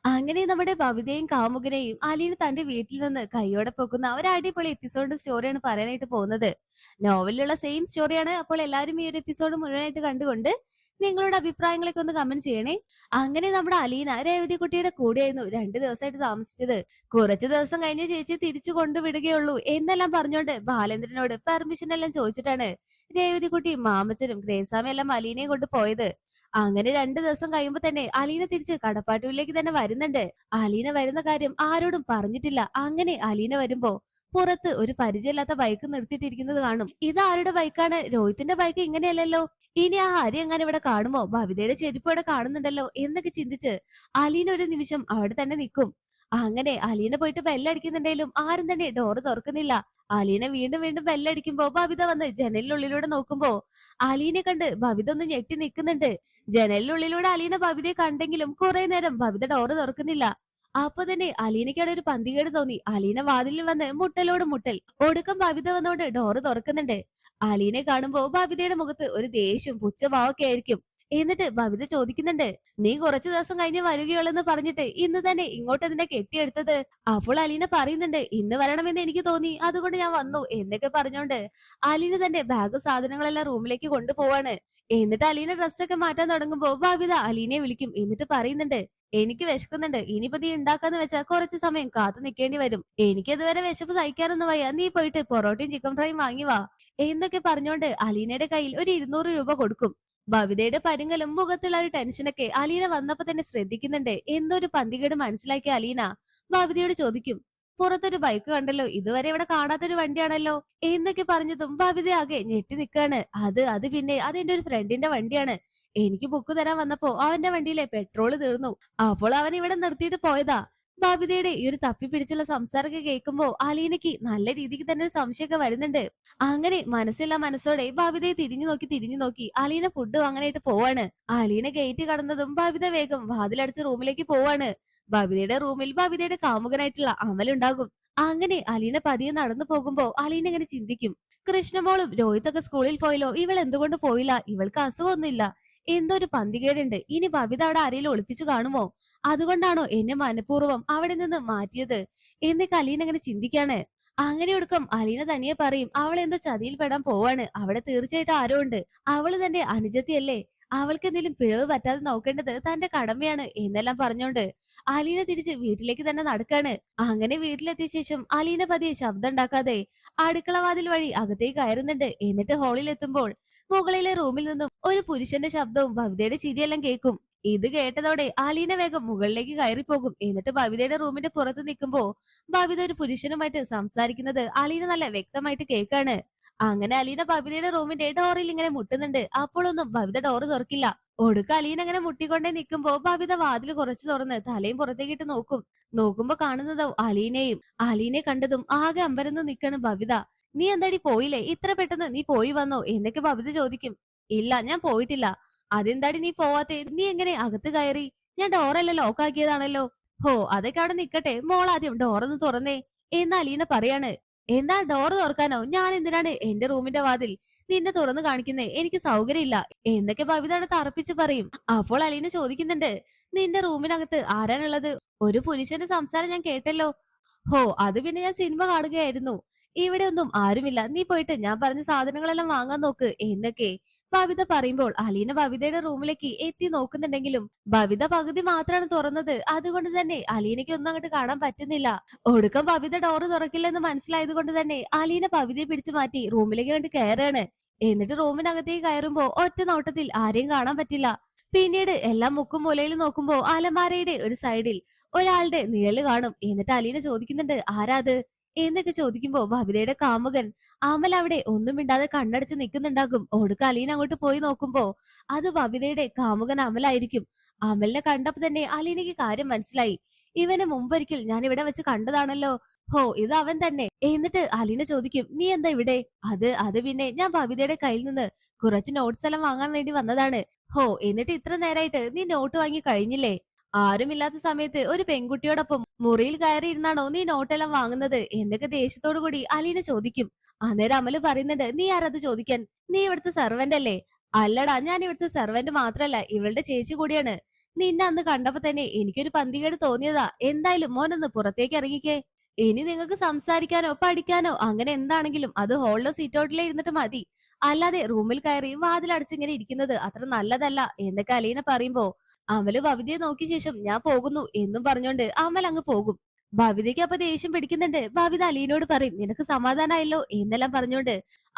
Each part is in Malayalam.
അങ്ങനെ നമ്മുടെ ഭവിതയും കാമുകനെയും അലീന തന്റെ വീട്ടിൽ നിന്ന് കൈയോടെ പൊക്കുന്ന ഒരു അടിപൊളി എപ്പിസോഡ് സ്റ്റോറിയാണ് പറയാനായിട്ട് പോകുന്നത്. നോവലിലുള്ള സെയിം സ്റ്റോറിയാണ്. അപ്പോൾ എല്ലാവരും ഈ ഒരു എപ്പിസോഡ് മുഴുവനായിട്ട് കണ്ടുകൊണ്ട് നിങ്ങളുടെ അഭിപ്രായങ്ങളൊക്കെ ഒന്ന് കമന്റ് ചെയ്യണേ. അങ്ങനെ നമ്മുടെ അലീന രേവതി കുട്ടിയുടെ കൂടെയായിരുന്നു 2 ദിവസമായിട്ട് താമസിച്ചത്. കുറച്ചു ദിവസം കഴിഞ്ഞ് ചേച്ചി തിരിച്ചു കൊണ്ടുവിടുകയുള്ളൂ എന്നെല്ലാം പറഞ്ഞുകൊണ്ട് ബാലേന്ദ്രനോട് പെർമിഷൻ എല്ലാം ചോദിച്ചിട്ടാണ് രേവതി കുട്ടി മാമച്ചനും ഗ്രേസാമയും എല്ലാം അലീനയെ കൊണ്ട് പോയത്. അങ്ങനെ 2 ദിവസം കഴിയുമ്പോ തന്നെ അലീന തിരിച്ച് കടപ്പാട്ടൂരിലേക്ക് തന്നെ വരുന്നുണ്ട്. അലീന വരുന്ന കാര്യം ആരോടും പറഞ്ഞിട്ടില്ല. അങ്ങനെ അലീന വരുമ്പോ പുറത്ത് ഒരു പരിചയമില്ലാത്ത ബൈക്ക് നിർത്തിയിട്ടിരിക്കുന്നത് കാണും. ഇത് ആരുടെ ബൈക്കാണ്? രോഹിത്തിന്റെ ബൈക്ക് ഇങ്ങനെയല്ലല്ലോ. ഇനി ആ ഹരി എങ്ങനെ ഇവിടെ കാണുമോ? ഭവിതയുടെ ചെരുപ്പ് ഇവിടെ കാണുന്നുണ്ടല്ലോ എന്നൊക്കെ ചിന്തിച്ച് അലീന ഒരു നിമിഷം അവിടെ തന്നെ നിൽക്കും. അങ്ങനെ അലീന പോയിട്ട് ബെല്ലടിക്കുന്നുണ്ടെങ്കിലും ആരും തന്നെ ഡോറ് തുറക്കുന്നില്ല. അലീന വീണ്ടും വീണ്ടും ബെല്ലടിക്കുമ്പോ ബബിത വന്ന് ജനലിനുള്ളിലൂടെ നോക്കുമ്പോ അലീനെ കണ്ട് ബബിത ഒന്ന് ഞെട്ടി നിൽക്കുന്നുണ്ട്. ജനലിനുള്ളിലൂടെ അലീന ബബിതയെ കണ്ടെങ്കിലും കുറെ നേരം ബബിത ഡോറ് തുറക്കുന്നില്ല. അപ്പൊ തന്നെ അലീനയ്ക്കവിടെ ഒരു പന്തികേട് തോന്നി. അലീന വാതിലിൽ വന്ന് മുട്ടലോട് മുട്ടൽ. ഒടുക്കം ബബിത വന്നോണ്ട് ഡോറ് തുറക്കുന്നുണ്ട്. അലീനെ കാണുമ്പോ ബബിതയുടെ മുഖത്ത് ഒരു ദേഷ്യം പുച്ഛഭാവമൊക്കെ ആയിരിക്കും. എന്നിട്ട് ബബിത ചോദിക്കുന്നുണ്ട്, നീ കുറച്ചു ദിവസം കഴിഞ്ഞ് വരികയുള്ളെന്ന് പറഞ്ഞിട്ട് ഇന്ന് തന്നെ ഇങ്ങോട്ട് ഇതിനെ കെട്ടിയെടുത്തത്? അപ്പോൾ അലീന പറയുന്നുണ്ട്, ഇന്ന് വരണമെന്ന് എനിക്ക് തോന്നി, അതുകൊണ്ട് ഞാൻ വന്നു എന്നൊക്കെ പറഞ്ഞോണ്ട് അലീന തന്റെ ബാഗ് സാധനങ്ങളെല്ലാം റൂമിലേക്ക് കൊണ്ടുപോവാണ്. എന്നിട്ട് അലീന ഡ്രസ്സൊക്കെ മാറ്റാൻ തുടങ്ങുമ്പോ ബബിത അലീനയെ വിളിക്കും. എന്നിട്ട് പറയുന്നുണ്ട്, എനിക്ക് വിശക്കുന്നുണ്ട്, ഇനിയിപ്പോ നീ ഉണ്ടാക്കാന്ന് വെച്ചാൽ കുറച്ച് സമയം കാത്തു നിൽക്കേണ്ടി വരും. എനിക്ക് ഇതുവരെ വിശപ്പ് സഹിക്കാനൊന്നും വയ്യ, നീ പോയിട്ട് പൊറോട്ടയും ചിക്കൻ ഫ്രൈയും വാങ്ങി വാ എന്നൊക്കെ പറഞ്ഞോണ്ട് അലീനയുടെ കയ്യിൽ ഒരു 200 രൂപ കൊടുക്കും. ബബിതയുടെ പരുങ്ങലും മുഖത്തുള്ള ഒരു ടെൻഷനൊക്കെ അലീന വന്നപ്പോ തന്നെ ശ്രദ്ധിക്കുന്നുണ്ട്. എന്തോ ഒരു പന്തികേട് മനസ്സിലാക്കിയ അലീന ബബിതയോട് ചോദിക്കും, പുറത്തൊരു ബൈക്ക് കണ്ടല്ലോ, ഇതുവരെ ഇവിടെ കാണാത്തൊരു വണ്ടിയാണല്ലോ എന്നൊക്കെ പറഞ്ഞതും ബബിത ആകെ ഞെട്ടി നിൽക്കാണ്. അത് പിന്നെ അതെന്റെ ഒരു ഫ്രണ്ടിന്റെ വണ്ടിയാണ്. എനിക്ക് ബുക്ക് തരാൻ വന്നപ്പോ അവന്റെ വണ്ടിയിലെ പെട്രോൾ തീർന്നു. അപ്പോൾ അവൻ ഇവിടെ നിർത്തിയിട്ട് പോയതാ. ബബിതയുടെ ഈ ഒരു തപ്പിപ്പിടിച്ചുള്ള സംസാരമൊക്കെ കേൾക്കുമ്പോ അലീനയ്ക്ക് നല്ല രീതിക്ക് തന്നെ ഒരു സംശയമൊക്കെ വരുന്നുണ്ട്. അങ്ങനെ മനസ്സില്ലാ മനസ്സോടെ ബബിതയെ തിരിഞ്ഞു നോക്കി അലീന ഫുഡ് വാങ്ങാനായിട്ട് പോവാണ്. അലീന ഗേറ്റ് കടന്നതും ബബിത വേഗം വാതിലടച്ച് റൂമിലേക്ക് പോവാണ്. ബബിതയുടെ റൂമിൽ ബബിതയുടെ കാമുകനായിട്ടുള്ള അമലുണ്ടാകും. അങ്ങനെ അലീന പതിയെ നടന്നു പോകുമ്പോ അലീന ഇങ്ങനെ ചിന്തിക്കും, കൃഷ്ണമോളും രോഹിത്തൊക്കെ സ്കൂളിൽ പോയല്ലോ, ഇവൾ എന്തുകൊണ്ട് പോയില്ല? ഇവൾക്ക് അസുഖമൊന്നുമില്ല, എന്തോ ഒരു പന്തികേടുണ്ട്. ഇനി ബബിത അവിടെ ആരെങ്കിലും ഒളിപ്പിച്ചു കാണുമോ? അതുകൊണ്ടാണോ എന്നെ മനഃപൂർവ്വം അവിടെ നിന്ന് മാറ്റിയത് എന്നൊക്കെ അലീന ഇങ്ങനെ ചിന്തിക്കാണ്. അങ്ങനെ ഒടുക്കം അലീന തനിയെ പറയും, അവൾ എന്തോ ചതിയിൽ പെടാൻ പോവാണ്, അവിടെ തീർച്ചയായിട്ടും ആരോ ഉണ്ട്, അവള് തന്റെ അനുജത്തിയല്ലേ, അവൾക്ക് എന്തെങ്കിലും പിഴവ് പറ്റാതെ നോക്കേണ്ടത് തന്റെ കടമയാണ് എന്നെല്ലാം പറഞ്ഞോണ്ട് അലീന തിരിച്ച് വീട്ടിലേക്ക് തന്നെ നടക്കാണ്. അങ്ങനെ വീട്ടിലെത്തിയ ശേഷം അലീന പതിയെ ശബ്ദം ഉണ്ടാക്കാതെ അടുക്കള വാതിൽ വഴി അകത്തേക്ക് കയറുന്നുണ്ട്. എന്നിട്ട് ഹാളിൽ എത്തുമ്പോൾ മുകളിലെ റൂമിൽ നിന്നും ഒരു പുരുഷന്റെ ശബ്ദവും ഭവിതയുടെ ചിരിയെല്ലാം കേൾക്കും. ഇത് കേട്ടതോടെ അലീന വേഗം മുകളിലേക്ക് കയറിപ്പോകും. എന്നിട്ട് ഭവിതയുടെ റൂമിന്റെ പുറത്ത് നിൽക്കുമ്പോ ഭവിത ഒരു പുരുഷനുമായിട്ട് സംസാരിക്കുന്നത് അലീന നല്ല വ്യക്തമായിട്ട് കേൾക്കാണ്. അങ്ങനെ അലീന ബബിതയുടെ റൂമിന്റെ ഡോറിൽ ഇങ്ങനെ മുട്ടുന്നുണ്ട്. അപ്പോഴൊന്നും ബബിത ഡോറ് തുറക്കില്ല. ഒടുക്ക അലീന ഇങ്ങനെ മുട്ടിക്കൊണ്ടേ നിൽക്കുമ്പോ ബബിത വാതിൽ കുറച്ച് തുറന്ന് തലയും പുറത്തേക്കിട്ട് നോക്കും. നോക്കുമ്പോ കാണുന്നതോ അലീനയും. അലീനെ കണ്ടതും ആകെ അമ്പരന്ന് നിൽക്കണം ബബിത. നീ എന്താടി പോയില്ലേ? ഇത്ര പെട്ടെന്ന് നീ പോയി വന്നോ എന്നൊക്കെ ബബിത ചോദിക്കും. ഇല്ല, ഞാൻ പോയിട്ടില്ല. അതെന്താടി നീ പോവാത്തെ? നീ എങ്ങനെ അകത്ത് കയറി? ഞാൻ ഡോറെല്ലാം ലോക്കാക്കിയതാണല്ലോ. ഹോ, അതൊക്കെ അവിടെ നിക്കട്ടെ, മോളാദ്യം ഡോറൊന്ന് തുറന്നേ എന്ന് അലീന പറയാണ്. എന്താ ഡോറ് തുറക്കാനോ? ഞാൻ എന്തിനാണ് എന്റെ റൂമിന്റെ വാതിൽ നിന്നെ തുറന്നു കാണിക്കുന്നേ? എനിക്ക് സൗകര്യമില്ല എന്നൊക്കെ ബബിത അവിടെ തറപ്പിച്ച് പറയും. അപ്പോൾ അലീന ചോദിക്കുന്നുണ്ട്, നിന്റെ റൂമിനകത്ത് ആരാണുള്ളത്? ഒരു പുരുഷന്റെ സംസാരം ഞാൻ കേട്ടല്ലോ. ഹോ, അത് പിന്നെ ഞാൻ സിനിമ കാണുകയായിരുന്നു. ഇവിടെ ഒന്നും ആരുമില്ല, നീ പോയിട്ട് ഞാൻ പറഞ്ഞ സാധനങ്ങളെല്ലാം വാങ്ങാൻ നോക്ക് എന്നൊക്കെ ബബിത പറയുമ്പോൾ അലീന ബബിതയുടെ റൂമിലേക്ക് എത്തി നോക്കുന്നുണ്ടെങ്കിലും ബബിത പകുതി മാത്രമാണ് തുറന്നത്. അതുകൊണ്ട് തന്നെ അലീനയ്ക്ക് ഒന്നും അങ്ങോട്ട് കാണാൻ പറ്റുന്നില്ല. ഒടുക്കം ബബിത ഡോറ് തുറക്കില്ലെന്ന് മനസ്സിലായത് കൊണ്ട് തന്നെ അലീന ബബിതയെ പിടിച്ചു മാറ്റി റൂമിലേക്ക് കണ്ട് കയറാണ്. എന്നിട്ട് റൂമിനകത്തേക്ക് കയറുമ്പോ ഒറ്റ നോട്ടത്തിൽ ആരെയും കാണാൻ പറ്റില്ല. പിന്നീട് എല്ലാം മുക്കും മൂലയിൽ നോക്കുമ്പോ അലമാരയുടെ ഒരു സൈഡിൽ ഒരാളുടെ നിഴല് കാണും. എന്നിട്ട് അലീന ചോദിക്കുന്നുണ്ട്, ആരാത് എന്നൊക്കെ ചോദിക്കുമ്പോ ബബിതയുടെ കാമുകൻ അമൽ അവിടെ ഒന്നും മിണ്ടാതെ കണ്ണടച്ച് നിൽക്കുന്നുണ്ടാകും. ഒടുക്ക അലീന അങ്ങോട്ട് പോയി നോക്കുമ്പോ അത് ബബിതയുടെ കാമുകൻ അമലായിരിക്കും. അമലിനെ കണ്ടപ്പോ തന്നെ അലീനയ്ക്ക് കാര്യം മനസ്സിലായി. ഇവനെ മുമ്പൊരിക്കൽ ഞാൻ ഇവിടെ വെച്ച് കണ്ടതാണല്ലോ. ഹോ, ഇത് അവൻ തന്നെ. എന്നിട്ട് അലീന ചോദിക്കും, നീ എന്താ ഇവിടെ? അത് പിന്നെ ഞാൻ ബബിതയുടെ കയ്യിൽ നിന്ന് കുറച്ച് നോട്ട്സ് എല്ലാം വാങ്ങാൻ വേണ്ടി വന്നതാണ്. ഹോ, എന്നിട്ട് ഇത്ര നേരായിട്ട് നീ നോട്ട് വാങ്ങി കഴിഞ്ഞില്ലേ? ആരുമില്ലാത്ത സമയത്ത് ഒരു പെൺകുട്ടിയോടൊപ്പം മുറിയിൽ കയറി ഇരുന്നാണോ നീ നോട്ടെല്ലാം വാങ്ങുന്നത് എന്നൊക്കെ ദേഷ്യത്തോടു കൂടി അലീന ചോദിക്കും. അന്നേരം അമല് പറയുന്നുണ്ട്, നീ ആരത് ചോദിക്കാൻ? നീ ഇവിടുത്തെ സെർവന്റ് അല്ലേ? അല്ലടാ, ഞാൻ ഇവിടുത്തെ സെർവന്റ് മാത്രല്ല, ഇവളുടെ ചേച്ചി കൂടിയാണ്. നിന്നെ അന്ന് കണ്ടപ്പോ തന്നെ എനിക്കൊരു പന്തികേട് തോന്നിയതാ. എന്തായാലും മോനൊന്ന് പുറത്തേക്ക് ഇറങ്ങിക്കേ. ഇനി നിങ്ങൾക്ക് സംസാരിക്കാനോ പഠിക്കാനോ അങ്ങനെ എന്താണെങ്കിലും അത് ഹാളിലോ സിറ്റൗട്ടിലോ ഇരുന്നിട്ട് മതി. അല്ലാതെ റൂമിൽ കയറി വാതിലടച്ചിങ്ങനെ ഇരിക്കുന്നത് അത്ര നല്ലതല്ല എന്നൊക്കെ അലീന പറയുമ്പോ അമല് ഭവിതയെ നോക്കിയ ശേഷം ഞാൻ പോകുന്നു എന്നും പറഞ്ഞോണ്ട് അമൽ അങ്ങ് പോകും. ഭവിതയ്ക്ക് അപ്പൊ ദേഷ്യം പിടിക്കുന്നുണ്ട്. ഭവിത അലീനോട് പറയും നിനക്ക് സമാധാനായല്ലോ എന്നെല്ലാം പറഞ്ഞോണ്ട്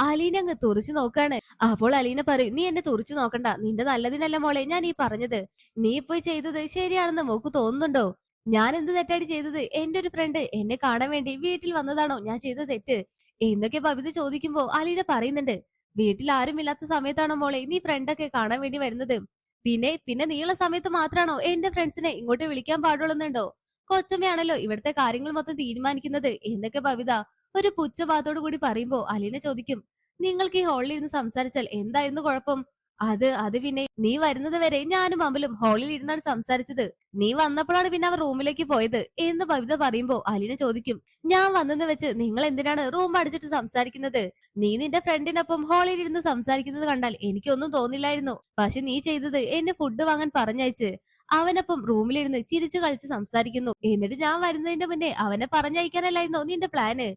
അലീന അങ്ങ് തുറിച്ചു നോക്കാണ്. അപ്പോൾ അലീന പറയും നീ എന്നെ തുറിച്ചു നോക്കണ്ട. നിന്റെ നല്ലതിനല്ല മോളെ ഞാൻ ഈ പറഞ്ഞത്. നീ പോയി ചെയ്തത് ശരിയാണെന്ന് മോക്ക് തോന്നുന്നുണ്ടോ? ഞാൻ എന്ത് തെറ്റാടി ചെയ്തത്? എന്റെ ഒരു ഫ്രണ്ട് എന്നെ കാണാൻ വേണ്ടി വീട്ടിൽ വന്നതാണോ ഞാൻ ചെയ്ത തെറ്റ്? എന്നൊക്കെ ഭവിത ചോദിക്കുമ്പോ അലീന പറയുന്നുണ്ട്. വീട്ടിൽ ആരുമില്ലാത്ത സമയത്താണോ മോളെ നീ ഫ്രണ്ടൊക്കെ കാണാൻ വേണ്ടി വരുന്നത്? പിന്നെ നീയുള്ള സമയത്ത് മാത്രാണോ എന്റെ ഫ്രണ്ട്സിനെ ഇങ്ങോട്ട് വിളിക്കാൻ പാടുള്ളൂന്നുണ്ടോ? കൊച്ചമ്മയാണല്ലോ ഇവിടുത്തെ കാര്യങ്ങൾ മൊത്തം തീരുമാനിക്കുന്നത് എന്നൊക്കെ ഭവിത ഒരു പുച്ഛഭാവത്തോടു കൂടി പറയുമ്പോ അലീന ചോദിക്കും നിങ്ങൾക്ക് ഈ ഹാളിൽ ഇരുന്ന് സംസാരിച്ചാൽ എന്തായിരുന്നു കുഴപ്പം? അത് പിന്നെ നീ വരുന്നത് വരെ ഞാനും അമലും ഹാളിൽ ഇരുന്നാണ് സംസാരിച്ചത്. നീ വന്നപ്പോഴാണ് പിന്നെ അവർ റൂമിലേക്ക് പോയത് എന്ന് ഭവിത പറയുമ്പോ അലീന ചോദിക്കും ഞാൻ വന്നെന്ന് വെച്ച് നിങ്ങൾ എന്തിനാണ് റൂം അടിച്ചിട്ട് സംസാരിക്കുന്നത്? നീ നിന്റെ ഫ്രണ്ടിനൊപ്പം ഹാളിൽ ഇരുന്ന് സംസാരിക്കുന്നത് കണ്ടാൽ എനിക്കൊന്നും തോന്നില്ലായിരുന്നു. പക്ഷെ നീ ചെയ്തത് എന്നെ ഫുഡ് വാങ്ങാൻ പറഞ്ഞയച്ച് അവനൊപ്പം റൂമിലിരുന്ന് ചിരിച്ചു കളിച്ച് സംസാരിക്കുന്നു. എന്നിട്ട് ഞാൻ വരുന്നതിന്റെ മുന്നേ അവനെ പറഞ്ഞയക്കാനല്ലായിരുന്നോ നിന്റെ പ്ലാന്?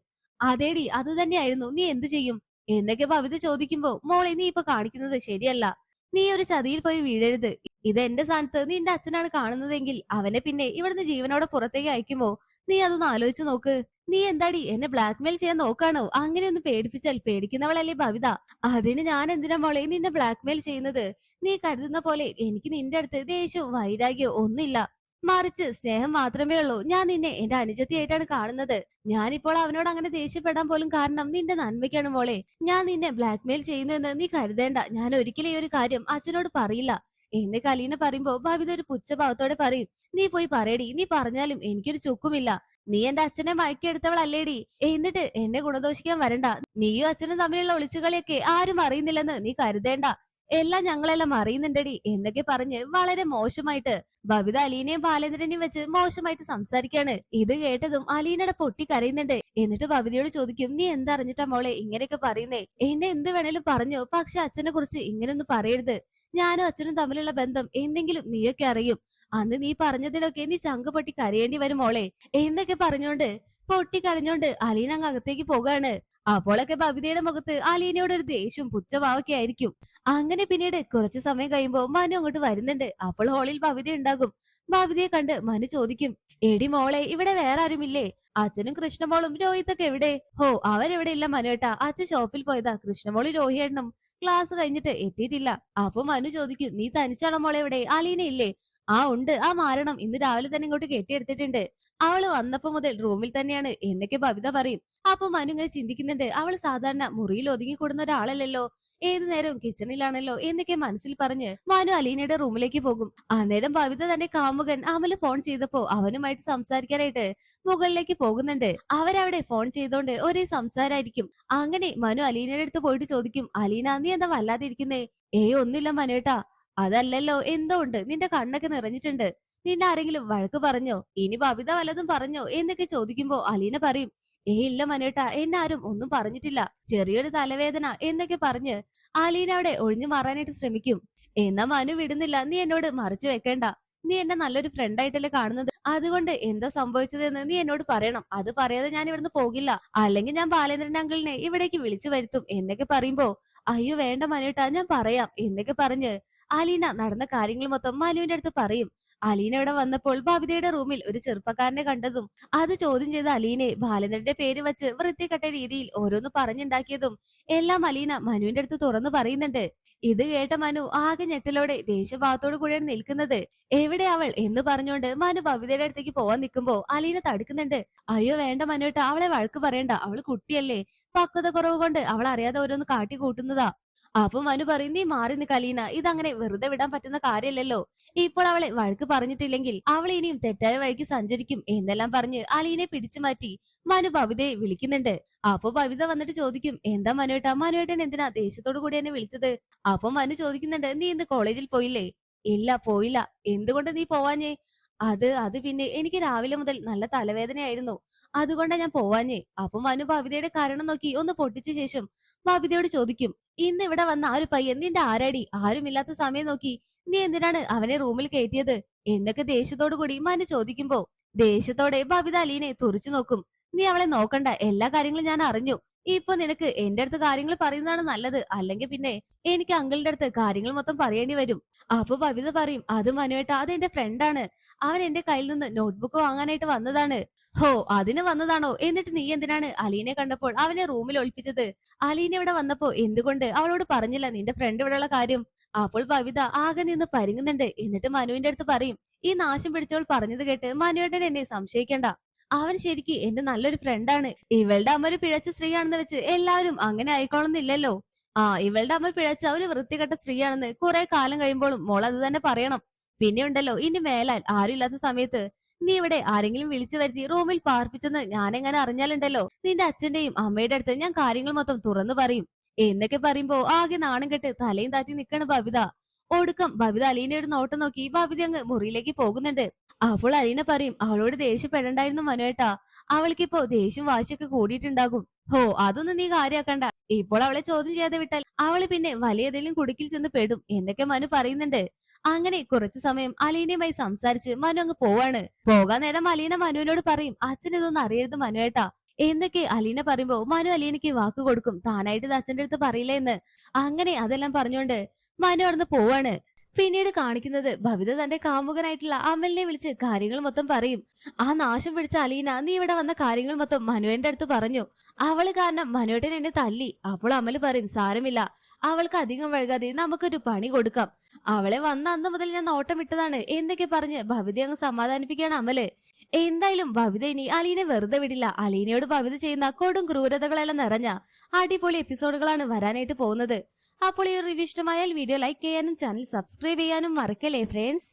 അതേടി അത് തന്നെയായിരുന്നു. നീ എന്ത് ചെയ്യും എന്നൊക്കെ ഭവിത ചോദിക്കുമ്പോ മോളെ നീ ഇപ്പൊ കാണിക്കുന്നത് ശരിയല്ല. നീ ഒരു ചതിയിൽ പോയി വീഴരുത്. ഇത് എന്റെ സ്ഥാനത്ത് നിന്റെ അച്ഛനാണ് കാണുന്നതെങ്കിൽ അവനെ പിന്നെ ഇവിടുന്ന് ജീവനോടെ പുറത്തേക്ക് അയക്കുമോ? നീ അതൊന്ന് ആലോചിച്ച് നോക്ക്. നീ എന്താടി എന്നെ ബ്ലാക്ക്മെയിൽ ചെയ്യാൻ നോക്കാണോ? അങ്ങനെയൊന്ന് പേടിപ്പിച്ചാൽ പേടിക്കുന്നവളല്ലേ ഭവിത. അതിന് ഞാൻ എന്തിനാ മോളെ നിന്നെ ബ്ലാക്ക്മെയിൽ ചെയ്യുന്നത്? നീ കരുതുന്ന പോലെ എനിക്ക് നിന്റെ അടുത്ത് ദേഷ്യവും വൈരാഗ്യവും ഒന്നുമില്ല. മറിച്ച് സ്നേഹം മാത്രമേ ഉള്ളൂ. ഞാൻ നിന്നെ എന്റെ അനുജത്തിയായിട്ടാണ് കാണുന്നത്. ഞാനിപ്പോൾ അവനോട് അങ്ങനെ ദേഷ്യപ്പെടാൻ പോലും കാരണം നിന്റെ നന്മയ്ക്കാണ് മോളെ. ഞാൻ നിന്നെ ബ്ലാക്ക്മെയിൽ ചെയ്യുന്നു എന്ന് നീ കരുതേണ്ട. ഞാൻ ഒരിക്കലും ഈ ഒരു കാര്യം അച്ഛനോട് പറയില്ല എന്ന് കലീന പറയുമ്പോ ഭവിത ഒരു പുച്ഛഭാവത്തോടെ പറയും നീ പോയി പറയടി. നീ പറഞ്ഞാലും എനിക്കൊരു ചുക്കുമില്ല. നീ എന്റെ അച്ഛനെ മയക്കിയെടുത്തവളല്ലേടി. എന്നിട്ട് എന്നെ ഗുണദോഷിക്കാൻ വരണ്ട. നീയും അച്ഛനും തമ്മിലുള്ള ഒളിച്ചുകളിയൊക്കെ ആരും അറിയുന്നില്ലെന്ന് നീ കരുതേണ്ട. എല്ലാം ഞങ്ങളെല്ലാം അറിയുന്നുണ്ടടി എന്നൊക്കെ പറഞ്ഞ് വളരെ മോശമായിട്ട് ബബിത അലീനയും ബാലേന്ദ്രനെയും വെച്ച് മോശമായിട്ട് സംസാരിക്കാണ്. ഇത് കേട്ടതും അലീനയുടെ പൊട്ടി കരയുന്നുണ്ട്. എന്നിട്ട് ബബിതയോട് ചോദിക്കും നീ എന്തറിഞ്ഞിട്ടാ മോളെ ഇങ്ങനെയൊക്കെ പറയുന്നേ? എന്നെ എന്ത് വേണേലും പറഞ്ഞോ, പക്ഷെ അച്ഛനെ കുറിച്ച് ഇങ്ങനെയൊന്നും പറയരുത്. ഞാനും അച്ഛനും തമ്മിലുള്ള ബന്ധം എന്തെങ്കിലും നീയൊക്കെ അറിയും. അന്ന് നീ പറഞ്ഞതിനൊക്കെ നീ ചങ്ക് പൊട്ടി കരയേണ്ടി വരും മോളെ എന്നൊക്കെ പറഞ്ഞോണ്ട് പൊട്ടി കരഞ്ഞോണ്ട് അലീന അങ്ങ് അകത്തേക്ക് പോകാണ്. അപ്പോഴൊക്കെ ബബിതയുടെ മുഖത്ത് അലീനയോട് ഒരു ദേഷ്യവും പുച്ഛഭാവൊക്കെ ആയിരിക്കും. അങ്ങനെ പിന്നീട് കുറച്ചു സമയം കഴിയുമ്പോ മനു അങ്ങോട്ട് വരുന്നുണ്ട്. അപ്പോൾ ഹാളിൽ ബബിത ഉണ്ടാകും. ബബിതയെ കണ്ട് മനു ചോദിക്കും എടി മോളെ ഇവിടെ വേറെ ആരുമില്ലേ? അച്ഛനും കൃഷ്ണമോളും രോഹിത്തൊക്കെ എവിടെ? ഹോ അവരെവിടെ ഇല്ല മനുവേട്ടാ, അച്ഛൻ ഷോപ്പിൽ പോയതാ. കൃഷ്ണമോളും രോഹിയേട്ടനും ക്ലാസ് കഴിഞ്ഞിട്ട് എത്തിയിട്ടില്ല. അപ്പൊ മനു ചോദിക്കും നീ തനിച്ചാണോ മോളെ ഇവിടെ? അലീന ഇല്ലേ? ആ ഉണ്ട്, ആ മാരണം ഇന്ന് രാവിലെ തന്നെ ഇങ്ങോട്ട് കെട്ടിയെടുത്തിട്ടുണ്ട്. അവള് വന്നപ്പോ മുതൽ റൂമിൽ തന്നെയാണ് എന്നൊക്കെ ബബിത പറയും. അപ്പൊ മനു ഇങ്ങനെ ചിന്തിക്കുന്നുണ്ട് അവള് സാധാരണ മുറിയിൽ ഒതുങ്ങിക്കൂടുന്ന ഒരാളല്ലല്ലോ, ഏതു നേരവും കിച്ചണിലാണല്ലോ എന്നൊക്കെ മനസ്സിൽ പറഞ്ഞ് മനു അലീനയുടെ റൂമിലേക്ക് പോകും. അന്നേരം ഭവിത തന്നെ കാമുകൻ അമല് ഫോൺ ചെയ്തപ്പോ അവനുമായിട്ട് സംസാരിക്കാനായിട്ട് മുകളിലേക്ക് പോകുന്നുണ്ട്. അവരവിടെ ഫോൺ ചെയ്തോണ്ട് ഒരേ സംസാരായിരിക്കും. അങ്ങനെ മനു അലീനയുടെ അടുത്ത് പോയിട്ട് ചോദിക്കും അലീന നീ എന്താ വല്ലാതെ ഇരിക്കുന്നേ? ഒന്നുമില്ല മനുവേട്ടാ. അതല്ലല്ലോ എന്തോ ഉണ്ട്, നിന്റെ കണ്ണൊക്കെ നിറഞ്ഞിട്ടുണ്ട്. നിന്നെ ആരെങ്കിലും വഴക്ക് പറഞ്ഞോ? ഇനി ബബിത വല്ലതും പറഞ്ഞോ എന്നൊക്കെ ചോദിക്കുമ്പോ അലീന പറയും ഇല്ല മനുവേട്ടാ, എന്നെ ആരും ഒന്നും പറഞ്ഞിട്ടില്ല. ചെറിയൊരു തലവേദന എന്നൊക്കെ പറഞ്ഞ് അലീന അവിടെ ഒഴിഞ്ഞു മാറാനായിട്ട് ശ്രമിക്കും. എന്നാ മനു വിടുന്നില്ല. നീ എന്നോട് മറച്ചു വെക്കേണ്ട. നീ എന്നെ നല്ലൊരു ഫ്രണ്ട് ആയിട്ടല്ലേ കാണുന്നത്. അതുകൊണ്ട് എന്താ സംഭവിച്ചതെന്ന് നീ എന്നോട് പറയണം. അത് പറയാതെ ഞാൻ ഇവിടുന്ന് പോകില്ല. അല്ലെങ്കിൽ ഞാൻ ബാലേന്ദ്രൻ അങ്കിളിനെ ഇവിടേക്ക് വിളിച്ചു വരുത്തും എന്നൊക്കെ പറയുമ്പോ അയ്യോ വേണ്ട മനുവേട്ടാ ഞാൻ പറയാം എന്നൊക്കെ പറഞ്ഞ് അലീന നടന്ന കാര്യങ്ങൾ മൊത്തം മനുവിന്റെ അടുത്ത് പറയും. അലീന ഇവിടെ വന്നപ്പോൾ ബബിതയുടെ റൂമിൽ ഒരു ചെറുപ്പക്കാരനെ കണ്ടതും അത് ചോദ്യം ചെയ്ത അലീനെ ബാലേന്ദ്രന്റെ പേര് വെച്ച് വൃത്തികെട്ട രീതിയിൽ ഓരോന്ന് പറഞ്ഞുണ്ടാക്കിയതും എല്ലാം അലീന മനുവിന്റെ അടുത്ത് തുറന്നു പറയുന്നുണ്ട്. ഇത് കേട്ട മനു ആകെ ഞെട്ടലോടെ ദേഷ്യഭാവത്തോടു കൂടിയാണ് നിൽക്കുന്നത്. എവിടെ അവൾ എന്ന് പറഞ്ഞുകൊണ്ട് മനു ബബിതയുടെ അടുത്തേക്ക് പോവാൻ നിൽക്കുമ്പോ അലീന തടുക്കുന്നുണ്ട്. അയ്യോ വേണ്ട മനുവേട്ട, അവളെ വഴക്ക് പറയണ്ട. അവള് കുട്ടിയല്ലേ, പക്വത കുറവ് കൊണ്ട് അവൾ അറിയാതെ ഓരോന്ന് കാട്ടി കൂട്ടുന്നതാ. അപ്പൊ മനു പറയും നീ മാറി നിക്ക് അലീന, ഇതങ്ങനെ വെറുതെ വിടാൻ പറ്റുന്ന കാര്യമല്ലല്ലോ. ഇപ്പോൾ അവളെ വഴക്ക് പറഞ്ഞിട്ടില്ലെങ്കിൽ അവൾ ഇനിയും തെറ്റായ വഴിക്ക് സഞ്ചരിക്കും എന്നെല്ലാം പറഞ്ഞ് അലീനെ പിടിച്ചു മാറ്റി മനു ബബിതയെ വിളിക്കുന്നുണ്ട്. അപ്പൊ ബബിത വന്നിട്ട് ചോദിക്കും എന്താ മനുവേട്ടാ, മനുവേട്ടൻ എന്തിനാ ദേഷ്യത്തോടു കൂടി എന്നെ വിളിച്ചത്? അപ്പൊ മനു ചോദിക്കുന്നുണ്ട് നീ ഇന്ന് കോളേജിൽ പോയില്ലേ? ഇല്ല പോയില്ല. എന്തുകൊണ്ട് നീ പോവാഞ്ഞേ? അത് അത് പിന്നെ എനിക്ക് രാവിലെ മുതൽ നല്ല തലവേദനയായിരുന്നു. അതുകൊണ്ടാ ഞാൻ പോവാഞ്ഞേ. അപ്പൊ മനു ഭവിതയുടെ കാരണം നോക്കി ഒന്ന് പൊട്ടിച്ച ശേഷം ഭവിതയോട് ചോദിക്കും, ഇന്ന് ഇവിടെ വന്ന ആ ഒരു പയ്യൻ നിന്റെ ആരാടി? ആരുമില്ലാത്ത സമയം നോക്കി നീ എന്തിനാണ് അവനെ റൂമിൽ കയറ്റിയത്? എന്നൊക്കെ ദേഷ്യത്തോടു കൂടി മനു ചോദിക്കുമ്പോ ദേഷ്യത്തോടെ ഭവിത അലീനെ തുറിച്ചു നോക്കും. നീ അവളെ നോക്കണ്ട, എല്ലാ കാര്യങ്ങളും ഞാൻ അറിഞ്ഞു. ഇപ്പൊ നിനക്ക് എന്റെ അടുത്ത് കാര്യങ്ങൾ പറയുന്നതാണ് നല്ലത്. അല്ലെങ്കിൽ പിന്നെ എനിക്ക് അങ്കിളിന്റെ അടുത്ത് കാര്യങ്ങൾ മൊത്തം പറയേണ്ടി വരും. അപ്പൊ ഭവിത പറയും, അത് മനുവേട്ടാ, അത് എന്റെ ഫ്രണ്ടാണ്. അവൻ എന്റെ കയ്യിൽ നിന്ന് നോട്ട്ബുക്ക് വാങ്ങാനായിട്ട് വന്നതാണ്. ഹോ, അതിന് വന്നതാണോ? എന്നിട്ട് നീ എന്തിനാണ് അലീനെ കണ്ടപ്പോൾ അവനെ റൂമിൽ ഒളിപ്പിച്ചത്? അലീന ഇവിടെ വന്നപ്പോ എന്തുകൊണ്ട് അവളോട് പറഞ്ഞില്ല നിന്റെ ഫ്രണ്ട് ഇവിടെയുള്ള കാര്യം? അപ്പോൾ ഭവിത ആകെ നിന്ന് പരിങ്ങുന്നുണ്ട്. എന്നിട്ട് മനുവിന്റെ അടുത്ത് പറയും, ഈ നാശം പിടിച്ചവൾ പറഞ്ഞത് കേട്ട് മനുവേട്ടൻ എന്നെ സംശയിക്കണ്ട. അവൻ ശരിക്ക് എന്റെ നല്ലൊരു ഫ്രണ്ടാണ്. ഇവളുടെ അമ്മ ഒരു പിഴച്ച സ്ത്രീയാണെന്ന് വെച്ച് എല്ലാവരും അങ്ങനെ ആയിക്കോളന്നില്ലല്ലോ. ഇവളുടെ അമ്മ പിഴച്ച ഒരു വൃത്തികെട്ട സ്ത്രീയാണെന്ന് കുറെ കാലം കഴിയുമ്പോഴും മോൾ അത് തന്നെ പറയണം. പിന്നെ ഉണ്ടല്ലോ, ഇനി മേലാൽ ആരും ഇല്ലാത്ത സമയത്ത് നീ ഇവിടെ ആരെങ്കിലും വിളിച്ചു വരുത്തി റൂമിൽ പാർപ്പിച്ചെന്ന് ഞാനെങ്ങനെ അറിഞ്ഞാലുണ്ടല്ലോ, നിന്റെ അച്ഛന്റെയും അമ്മയുടെ അടുത്ത് ഞാൻ കാര്യങ്ങൾ മൊത്തം തുറന്നു പറയും. എന്നൊക്കെ പറയുമ്പോ ആകെ നാണം കെട്ട് തലയും താത്തി നിക്കണ ഭവിത. ഒടുക്കം ഭവിത അലീനയുടെ ഒരു നോട്ടം നോക്കി ഭവിത അങ്ങ് മുറിയിലേക്ക് പോകുന്നുണ്ട്. അപ്പോൾ അലീന പറയും, അവളോട് ദേഷ്യപ്പെടണ്ടായിരുന്നു മനുവേട്ടാ. അവൾക്കിപ്പോ ദേഷ്യം വാശിയൊക്കെ കൂടിയിട്ടുണ്ടാകും. ഹോ, അതൊന്നും നീ കാര്യാക്കണ്ട. ഇപ്പോൾ അവളെ ചോദ്യം ചെയ്യാതെ വിട്ടാൽ അവള് പിന്നെ വലിയ ഏതെങ്കിലും കുടുക്കിൽ ചെന്ന് പെടും എന്നൊക്കെ മനു പറയുന്നുണ്ട്. അങ്ങനെ കുറച്ചു സമയം അലീനയുമായി സംസാരിച്ച് മനു അങ്ങ് പോവാണ്. പോകാൻ നേരം അലീന മനുവിനോട് പറയും, അച്ഛൻ ഇതൊന്നും അറിയരുത് മനുവേട്ടാ എന്നൊക്കെ അലീന പറയുമ്പോ മനു അലീനയ്ക്ക് വാക്ക് കൊടുക്കും, താനായിട്ട് ഇത് അച്ഛന്റെ അടുത്ത് പറയില്ല എന്ന്. അങ്ങനെ അതെല്ലാം പറഞ്ഞുകൊണ്ട് മനു അവിടുന്ന് പോവാണ്. പിന്നീട് കാണിക്കുന്നത് ഭവിത തന്റെ കാമുകനായിട്ടുള്ള അമലിനെ വിളിച്ച് കാര്യങ്ങൾ മൊത്തം പറയും. ആ നാശം പിടിച്ച അലീന നീ ഇവിടെ വന്ന കാര്യങ്ങൾ മൊത്തം മനുവിന്റെ അടുത്ത് പറഞ്ഞു. അവള് കാരണം മനുവേട്ടൻ എന്നെ തല്ലി. അപ്പോൾ അമല് പറയും, സാരമില്ല, അവൾക്ക് അധികം വൈകാതെ നമുക്കൊരു പണി കൊടുക്കാം. അവളെ വന്ന അന്ന് മുതൽ ഞാൻ നോട്ടം വിട്ടതാണ് എന്നൊക്കെ പറഞ്ഞ് ഭവിത അങ്ങ് സമാധാനിപ്പിക്കുകയാണ് അമല്. എന്തായാലും ഭവിത ഇനി അലീനെ വെറുതെ വിടില്ല. അലീനയോട് ഭവിത ചെയ്യുന്ന കൊടും ക്രൂരതകളെല്ലാം നിറഞ്ഞ അടിപൊളി എപ്പിസോഡുകളാണ് വരാനായിട്ട് പോകുന്നത്. അപ്പോൾ ഈ റിവ്യൂ ഇഷ്ടമായാൽ വീഡിയോ ലൈക്ക് ചെയ്യാനും ചാനൽ സബ്സ്ക്രൈബ് ചെയ്യാനും മറക്കല്ലേ ഫ്രണ്ട്സ്.